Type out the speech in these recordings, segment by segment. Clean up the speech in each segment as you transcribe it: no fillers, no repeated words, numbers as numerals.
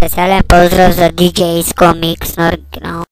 Специален поздрав за DJ Isco Mix на оригинал.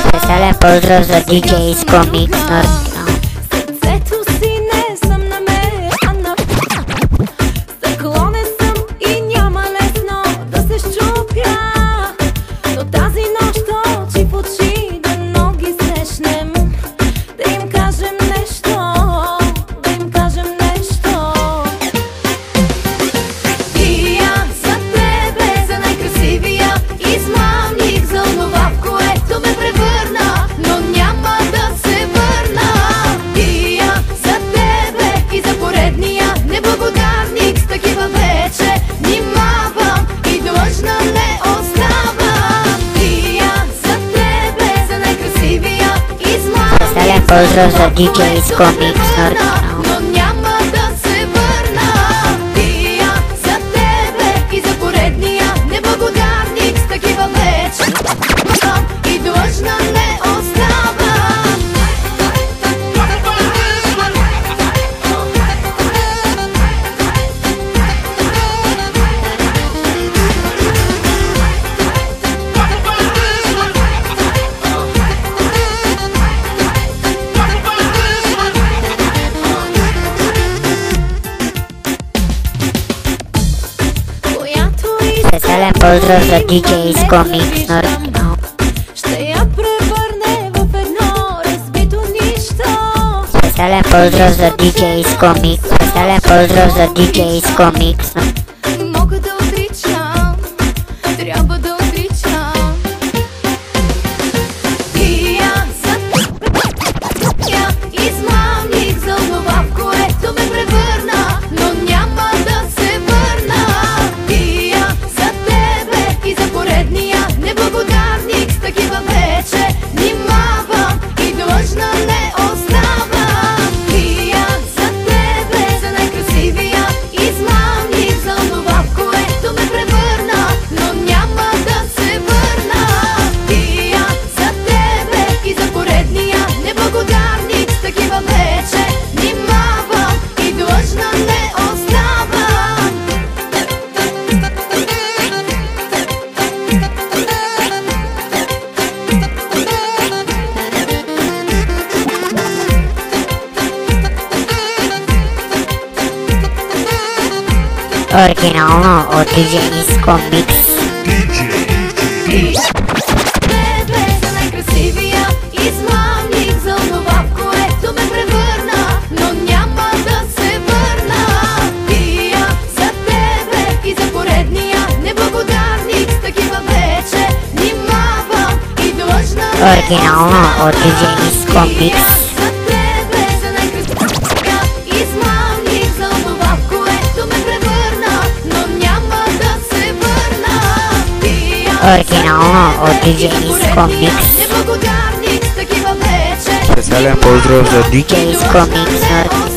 Специален поздрав за DJ Isco Mix на оригинал. Сърцето си не съм намерена, стъклонен съм и няма лесно да се щупя, но тази нощ очи в очи дано ги срещнем, да им кажем нещо, да им кажем нещо. И аз за тебе, за най-красивия измамник, за онова, в което ме превърна, но няма да се върна. И аз за тебе и за поредния неблагодарник, с такива вече внимавам и длъжна не оставам. И аз за тебе, за най-красивия измамник, Специален поздрав за DJ Isco Mix на оригинал. но няма да се върна. И аз за тебе и за поредния неблагодарник, с такива вече и длъжна не оставам. Специален поздрав за DJ Isco Mix на оригинал. Ще я превърне в едно разбито нищо. Специален поздрав за DJ Isco Mix. Специален поздрав за DJ Isco Mix на Мога да отричам, трябва да отричам. И аз за я измамник, за онова, в което ме превърна, но няма да се върна. И аз за тебе и за поредния неблагодарник, с такива вече внимавам и длъжна не оставам. И аз за тебе, за най-красивия измамник, за онова, в което ме превърна, но няма да се върна. И аз за тебе и за поредния неблагодарник, с такива вече внимавам и длъжна не оставам. оригинално от DJ Isco Mix. Тебе за най-красивия измамник, за онова, в което ме превърна, но няма да се върна. И аз за тебе и за поредния неблагодарник, с такива вече внимавам и длъжна не Оригинално от DJ Isco Mix. за тебе, за най-красивия измамник, за онова, в което ме превърна, но няма да се върна. И аз Оригинално от DJ Isco Mix. неблагодарник, с такива вече Специален поздрав за DJ Isco Mix на оригинал.